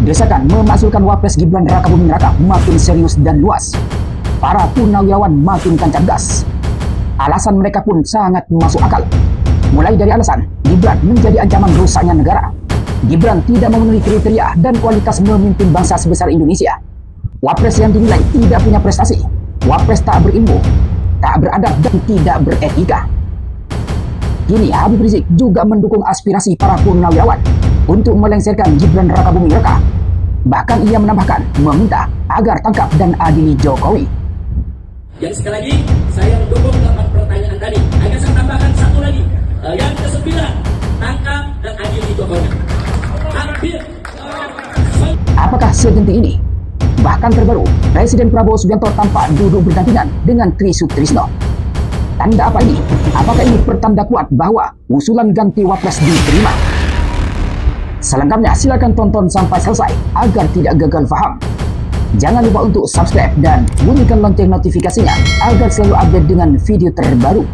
Desakan memakzulkan Wapres Gibran Rakabuming Raka makin serius dan luas. Para purnawirawan makin tancap gas. Alasan mereka pun sangat masuk akal. Mulai dari alasan Gibran menjadi ancaman rusaknya negara. Gibran tidak memenuhi kriteria dan kualitas memimpin bangsa sebesar Indonesia. Wapres yang dinilai tidak punya prestasi. Wapres tak berilmu, tak beradab dan tidak beretika. Kini Habib Rizik juga mendukung aspirasi para purnawirawan untuk melengsarkan Gibran Rakabuming Raka. Bahkan ia menambahkan meminta agar tangkap dan adili Jokowi. Yang sekali lagi saya mendukung 8 pertanyaan tadi. Agar saya tambahkan satu lagi. Yang ke-9, tangkap dan adili Jokowi. Apakah segenting ini? Bahkan terbaru, Presiden Prabowo Subianto tampak duduk berdampingan dengan Tri Sutrisno. Tanda apa ini? Apakah ini pertanda kuat bahwa usulan ganti Wapres diterima? Selengkapnya silakan tonton sampai selesai agar tidak gagal paham. Jangan lupa untuk subscribe dan bunyikan lonceng notifikasinya agar selalu update dengan video terbaru.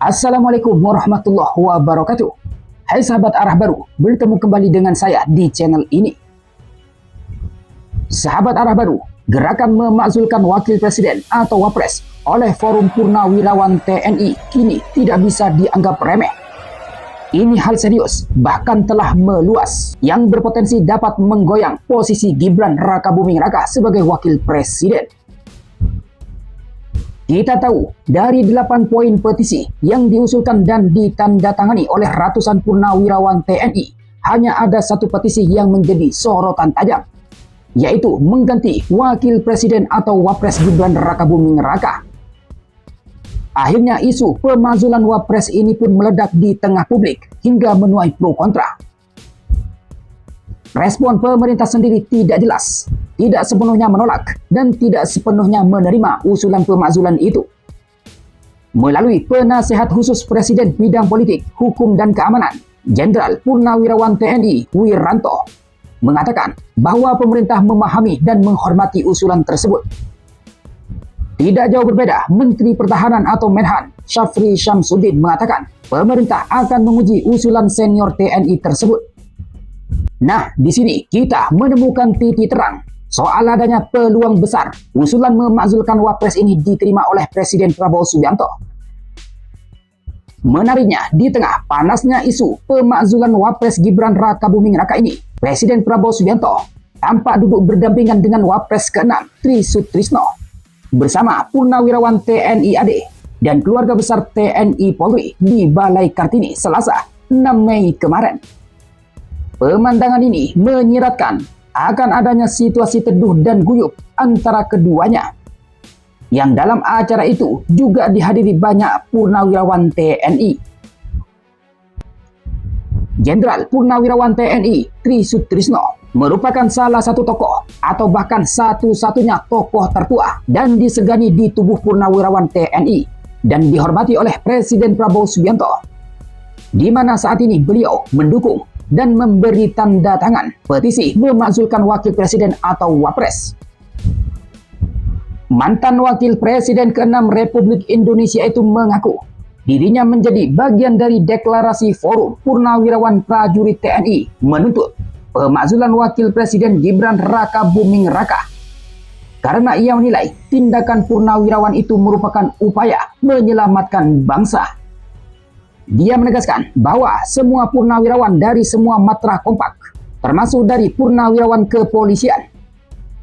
Assalamualaikum warahmatullahi wabarakatuh. Hai sahabat arah baru, bertemu kembali dengan saya di channel ini. Sahabat arah baru, gerakan memakzulkan wakil presiden atau wapres oleh Forum Purnawirawan TNI kini tidak bisa dianggap remeh. Ini hal serius, bahkan telah meluas, yang berpotensi dapat menggoyang posisi Gibran Rakabuming Raka sebagai wakil presiden. Kita tahu, dari 8 poin petisi yang diusulkan dan ditandatangani oleh ratusan purnawirawan TNI, hanya ada satu petisi yang menjadi sorotan tajam, yaitu mengganti wakil presiden atau wapres Gibran Rakabuming Raka. Akhirnya isu pemakzulan wapres ini pun meledak di tengah publik hingga menuai pro kontra. Respon pemerintah sendiri tidak jelas, tidak sepenuhnya menolak dan tidak sepenuhnya menerima usulan pemakzulan itu. Melalui penasehat khusus Presiden bidang politik, hukum dan keamanan, Jenderal Purnawirawan TNI Wiranto mengatakan bahwa pemerintah memahami dan menghormati usulan tersebut. Tidak jauh berbeda, Menteri Pertahanan atau Menhan Syafri Syamsuddin mengatakan pemerintah akan menguji usulan senior TNI tersebut. Nah, di sini kita menemukan titik terang soal adanya peluang besar usulan memakzulkan wapres ini diterima oleh Presiden Prabowo Subianto. Menariknya, di tengah panasnya isu pemakzulan wapres Gibran Rakabuming Raka ini, Presiden Prabowo Subianto tampak duduk berdampingan dengan wapres ke-6 Tri Sutrisno bersama purnawirawan TNI AD dan keluarga besar TNI Polri di Balai Kartini Selasa 6 Mei kemarin. Pemandangan ini menyiratkan akan adanya situasi teduh dan guyup antara keduanya, yang dalam acara itu juga dihadiri banyak purnawirawan TNI. Jenderal Purnawirawan TNI Tri Sutrisno merupakan salah satu tokoh atau bahkan satu-satunya tokoh tertua dan disegani di tubuh purnawirawan TNI dan dihormati oleh Presiden Prabowo Subianto, di mana saat ini beliau mendukung dan memberi tanda tangan petisi memakzulkan wakil presiden atau wapres. Mantan wakil presiden ke-6 Republik Indonesia itu mengaku dirinya menjadi bagian dari deklarasi Forum Purnawirawan Prajurit TNI menuntut pemakzulan wakil presiden Gibran Rakabuming Raka karena ia menilai tindakan purnawirawan itu merupakan upaya menyelamatkan bangsa. Dia menegaskan bahwa semua purnawirawan dari semua matra kompak, termasuk dari purnawirawan kepolisian,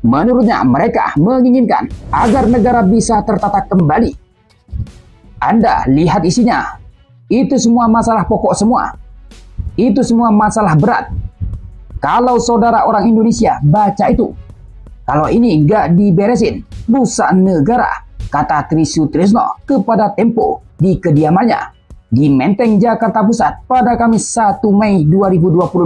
menurutnya mereka menginginkan agar negara bisa tertata kembali. Anda lihat isinya, itu semua masalah pokok semua, itu semua masalah berat. Kalau saudara orang Indonesia baca itu, kalau ini nggak diberesin, rusak negara, kata Tri Sutrisno kepada Tempo di kediamannya di Menteng, Jakarta Pusat pada Kamis 1 Mei 2025.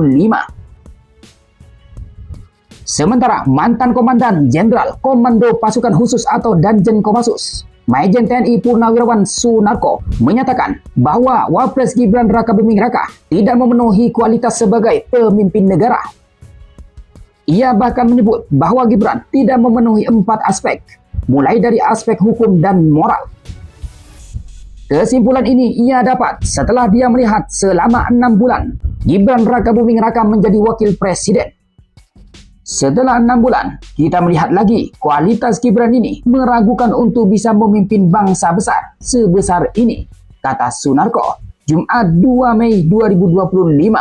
Sementara mantan Komandan Jenderal Komando Pasukan Khusus atau Danjen Kopassus, Majen TNI Purnawirawan Sunarko menyatakan bahwa Wapres Gibran Rakabuming Raka tidak memenuhi kualitas sebagai pemimpin negara. Ia bahkan menyebut bahwa Gibran tidak memenuhi 4 aspek, mulai dari aspek hukum dan moral. Kesimpulan ini ia dapat setelah dia melihat selama 6 bulan Gibran Rakabuming Raka menjadi wakil presiden. Setelah 6 bulan, kita melihat lagi kualitas Gibran ini meragukan untuk bisa memimpin bangsa besar sebesar ini, kata Sunarko, Jumat 2 Mei 2025.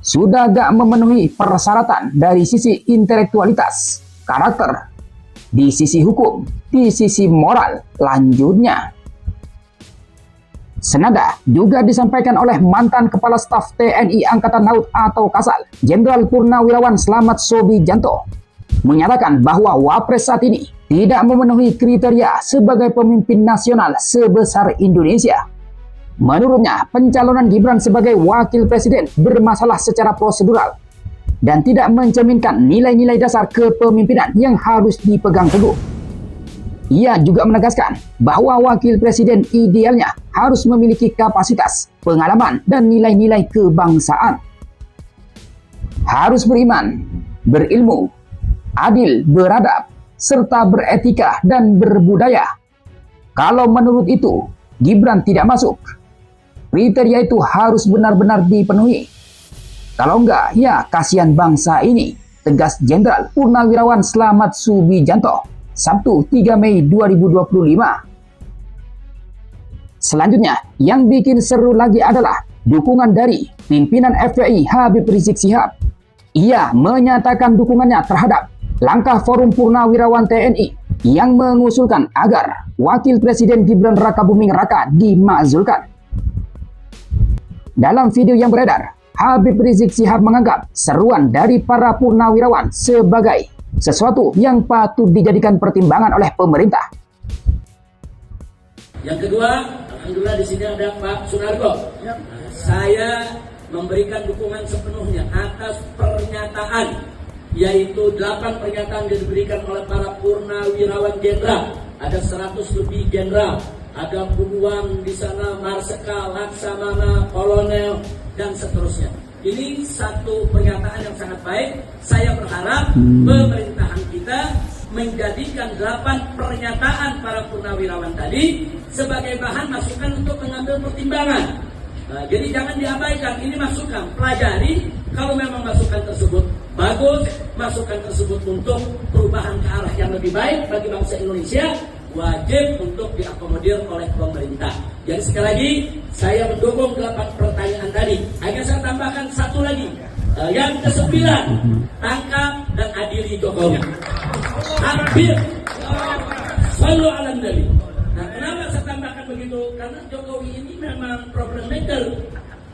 Sudah gak memenuhi persyaratan dari sisi intelektualitas, karakter, di sisi hukum, di sisi moral, lanjutnya. Senada juga disampaikan oleh mantan Kepala Staf TNI Angkatan Laut atau Kasal, Jenderal Purnawirawan Slamet Soebijanto, menyatakan bahwa Wapres saat ini tidak memenuhi kriteria sebagai pemimpin nasional sebesar Indonesia. Menurutnya, pencalonan Gibran sebagai wakil presiden bermasalah secara prosedural dan tidak mencerminkan nilai-nilai dasar kepemimpinan yang harus dipegang teguh. Ia juga menegaskan bahwa wakil presiden idealnya harus memiliki kapasitas, pengalaman, dan nilai-nilai kebangsaan. Harus beriman, berilmu, adil, beradab, serta beretika dan berbudaya. Kalau menurut itu, Gibran tidak masuk. Kriteria itu harus benar-benar dipenuhi. Kalau enggak, ya kasihan bangsa ini, tegas Jenderal Purnawirawan Slamet Soebijanto, Sabtu 3 Mei 2025. Selanjutnya, yang bikin seru lagi adalah dukungan dari pimpinan FPI Habib Rizik Syihab. Ia menyatakan dukungannya terhadap langkah Forum Purnawirawan TNI yang mengusulkan agar Wakil Presiden Gibran Rakabuming Raka dimakzulkan. Dalam video yang beredar, Habib Rizik Syihab menganggap seruan dari para purnawirawan sebagai sesuatu yang patut dijadikan pertimbangan oleh pemerintah. Yang kedua, alhamdulillah di sini ada Pak Sunarko. Saya memberikan dukungan sepenuhnya atas pernyataan, yaitu 8 pernyataan yang diberikan oleh para purnawirawan jenderal. Ada 100 lebih jenderal, ada puluhan di sana marsikal, laksamana, kolonel, dan seterusnya. Ini satu pernyataan yang sangat baik. Saya berharap pemerintahan kita menjadikan 8 pernyataan para purnawirawan tadi sebagai bahan masukan untuk mengambil pertimbangan. Jadi jangan diabaikan, ini masukan, pelajari. Kalau memang masukan tersebut bagus, masukan tersebut untuk perubahan ke arah yang lebih baik bagi bangsa Indonesia, wajib untuk diakomodir oleh pemerintah. Jadi sekali lagi, saya mendukung 8 pertanyaan tadi. Hanya saya tambahkan satu lagi. Yang ke-9, tangkap dan adili Jokowi. Hampir. Sallu ala Nabi. Nah, kenapa saya tambahkan begitu? Karena Jokowi ini memang problem maker.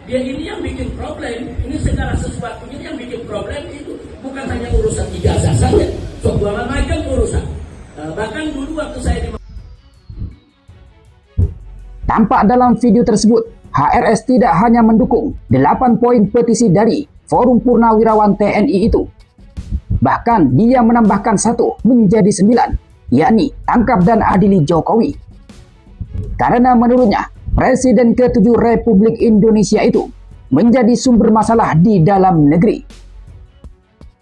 Dia ini yang bikin problem. Ini segala sesuatu ini yang bikin problem itu. Bukan hanya urusan ijazah saja. Sebuah macam urusan. Bahkan dulu waktu saya di... Tampak dalam video tersebut, HRS tidak hanya mendukung 8 poin petisi dari Forum Purnawirawan TNI itu. Bahkan dia menambahkan 1 menjadi 9, yakni tangkap dan adili Jokowi. Karena menurutnya, Presiden ke-7 Republik Indonesia itu menjadi sumber masalah di dalam negeri.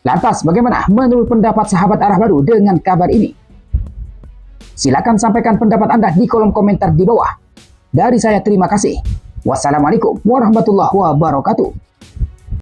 Lantas bagaimana menurut pendapat sahabat Arah Baru dengan kabar ini? Silakan sampaikan pendapat Anda di kolom komentar di bawah. Dari saya terima kasih. Wassalamualaikum warahmatullahi wabarakatuh.